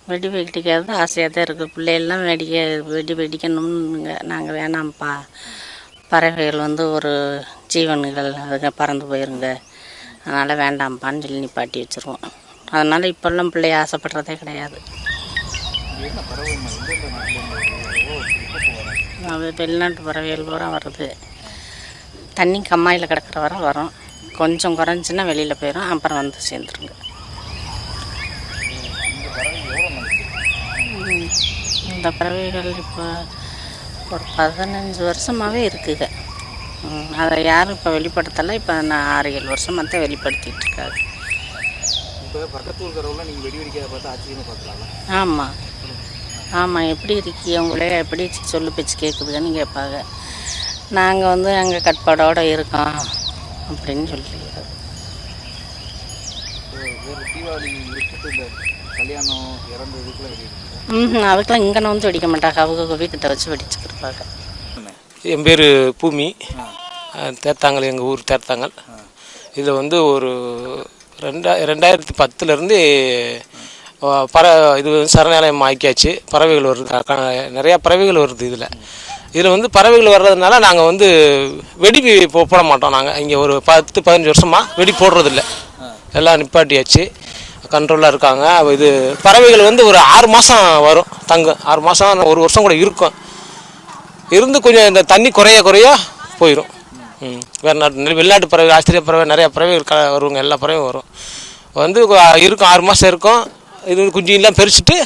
வெடி வெடிக்கிறது ஆசையாக தான் இருக்குது. பிள்ளைகள்லாம் வெடி வெடிக்கணும்னுங்க. நாங்கள் வேணாம்ப்பா, பறவைகள் ஒரு ஜீவன்கள், அதுங்க பறந்து போயிருங்க, அதனால் வேண்டாம்ப்பான்னு சொல்லி நிப்பாட்டி வச்சுருவோம். அதனால் இப்போல்லாம் பிள்ளைய ஆசைப்படுறதே கிடையாது. வெளிநாட்டு பறவைகள் பூரா வருது. தண்ணி கம்மாயில் கிடக்கிற வரை வரும். கொஞ்சம் குறைஞ்சின்னா வெளியில் போயிடும், அப்புறம் வந்து சேர்ந்துருங்க. இந்த பறவைகள் இப்போ ஒரு 15 வருஷமாகவே இருக்குங்க. அதை யாரும் இப்போ வெளிப்படுத்தலை. இப்போ நான் 6-7 வருஷமாக தான் வெளிப்படுத்திகிட்டு இருக்காரு. ஆமாம் ஆமாம், எப்படி இருக்கீங்க, உங்களே எப்படி சொல்லு பேச்சு கேட்குதுன்னு கேட்பாங்க. நாங்கள் அங்கே கட்பாடோடு இருக்கோம் அப்படின்னு சொல்லி. அதுக்கெல்லாம் இங்கே வெடிக்க மாட்டாங்க, அவங்க வீக்கிட்ட வச்சு வெடிச்சுக்கிருப்பாங்க. என் பேர் பூமி, தேர்த்தாங்கல், எங்கள் ஊர் தேர்த்தாங்கல். இதில் ஒரு 2010 இது சரணாலயம் ஆக்கியாச்சு. பறவைகள் வருது, நிறையா பறவைகள் வருது. இதில் பறவைகள் வர்றதுனால நாங்கள் வெடி போட மாட்டோம். நாங்கள் இங்கே ஒரு 10-15 வருஷமாக வெடி போடுறதில்ல, எல்லாம் நிப்பாட்டியாச்சு, கண்ட்ரோலாக இருக்காங்க. இது பறவைகள் ஒரு 6 மாதம் வரும், தங்கும். 6 மாதம் 1 வருஷம் கூட இருக்கும். இருந்து கொஞ்சம் இந்த தண்ணி குறைய போயிடும். வேறு நாட்டு வெளிநாட்டு பறவை, ஆஸ்திரேலிய பறவை, நிறையா பறவைகள் வருவாங்க. எல்லா பறவையும் வரும், இருக்கும். 6 மாதம் இருக்கும். இது குஞ்சிலாம் பறிச்சுட்டு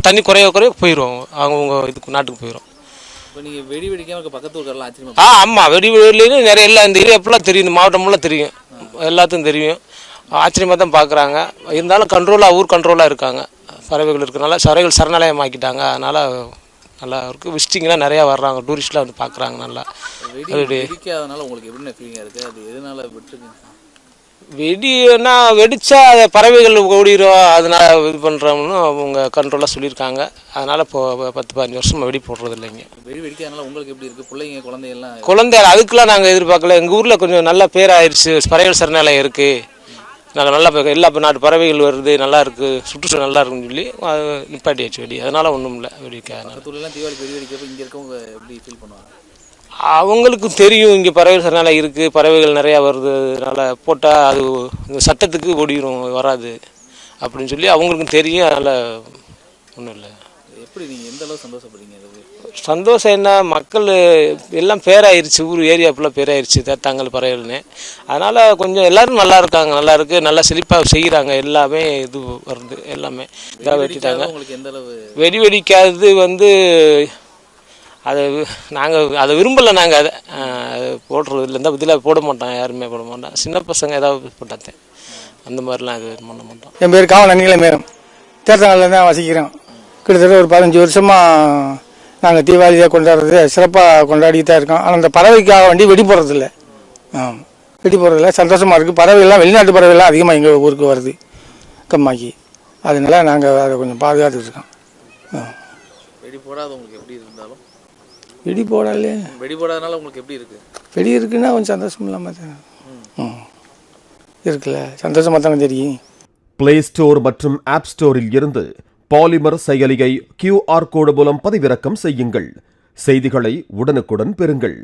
தண்ணி குறைய போயிடும், அவங்க இதுக்கு நாட்டுக்கு போயிடும். வெடி வெடிக்காம பக்கத்து ஊர்லாம் ஆமாம், வெடிலேயும் நிறைய எல்லாம் இந்த ஏரியா ஃபுல்லாக தெரியும், இந்த மாவட்டமெல்லாம் தெரியும், எல்லாத்துக்கும் தெரியும். ஆச்சரியமாக தான் பார்க்குறாங்க. இருந்தாலும் ஊர் கண்ட்ரோலாக இருக்காங்க. பறவைகள் இருக்கிறனால பறவைகள் சரணாலயம் ஆக்கிட்டாங்க. அதனால் நல்லா இருக்குது. விசிட்டிங்லாம் நிறையா வர்றாங்க, டூரிஸ்ட்லாம் பார்க்குறாங்க. நல்லா உங்களுக்கு எப்படி ஃபீலிங்காக இருக்குது? அது எதனால விட்டுருக்கீங்க? வெடினா வெடித்தா அதை பறவைகள் ஓடிடும், அதனால் இது பண்ணுறோம்னு அவங்க கண்ட்ரோலாக சொல்லியிருக்காங்க. அதனால் இப்போ 10-15 வருஷமாக வெடி போடுறது இல்லைங்க. வெடி வெடிக்காதனால உங்களுக்கு எப்படி இருக்குது? பிள்ளைங்க குழந்தை அதுக்கெலாம் நாங்கள் எதிர்பார்க்கல. எங்கள் ஊரில் கொஞ்சம் நல்ல பேர் ஆயிடுச்சு, பறவைகள் சரணாலயம் இருக்குது. நாங்கள் நல்லா எல்லா நாட்டு பறவைகள் வருது, நல்லா இருக்குது, சுற்றுச்சூழல் நல்லா இருக்குன்னு சொல்லி நிப்பாட்டியாச்சு வெடி. அதனால் ஒன்றும் இல்லை வெடிக்காது. தீபாவளி வெடி வெடிக்கிறப்ப இங்கே இருக்கவங்க எப்படி ஃபீல் பண்ணுவாங்க? அவங்களுக்கும் தெரியும் இங்கே பறவைகள் சரணாலயம் இருக்குது, பறவைகள் நிறையா வருது, அதனால் போட்டால் அது சட்டத்துக்கு ஓடிடும், வராது அப்படின்னு சொல்லி அவங்களுக்கும் தெரியும். அதனால் ஒன்றும் இல்லை. எப்படி நீங்கள் எந்த அளவு சந்தோஷப்படுறீங்க? சந்தோஷம் என்ன, மக்கள் எல்லாம் பேராயிருச்சு, ஊர் ஏரியா ஃபுல்லாக பேராயிருச்சு தேர்த்தாங்கல் பறவைகள்னு. அதனால் கொஞ்சம் எல்லோரும் நல்லா இருக்காங்க, நல்லா இருக்குது, நல்லா செழிப்பாக செய்கிறாங்க. எல்லாமே இது வருது, எல்லாமே இதாக வெட்டிட்டாங்க. வெடி வெடிக்காதது அதை நாங்கள் அதை விரும்பலை. நாங்கள் அதை போடுறது இல்லை, இந்த இதில் போட மாட்டோம், யாருமே போட மாட்டோம். சின்ன பசங்க ஏதாவது போட்டாத்தேன், அந்த மாதிரிலாம் இது பண்ண மாட்டோம். என் பேர் காவல் நீலமேகம், தேர்த்தாங்கல்ல தான் வசிக்கிறோம். கிட்டத்தட்ட ஒரு 15 வருஷமாக நாங்கள் தீபாவளியாக கொண்டாடுறது சிறப்பாக கொண்டாடிட்டு தான் இருக்கோம். ஆனால் அந்த பறவைக்காக வேண்டி வெடி போடுறதில்ல. வெடி போடுறதில்ல, சந்தோஷமாக இருக்குது. பறவைகள்லாம் வெளிநாட்டு பறவைகள்லாம் அதிகமாக எங்கள் ஊருக்கு வருது, கம்மாக்கி. அதனால நாங்கள் அதை கொஞ்சம் பாதுகாத்துட்டு இருக்கோம். வெடி போடாதவங்களுக்கு எப்படி இருந்தாலும் வெடி போடல, வெடி போடாதனால உங்களுக்கு எப்படி இருக்குது? வெடி இருக்குன்னா கொஞ்சம் சந்தோஷம் இல்லாமல் தான் இருக்குல்ல, சந்தோஷமாக தானே தெரியும். பிளே ஸ்டோர் மற்றும் ஆப் ஸ்டோரில் இருந்து பாலிமர் செயலியை QR கோடு மூலம் பதிவிறக்கம் செய்யுங்கள். செய்திகளை உடனுக்குடன் பெறுங்கள்.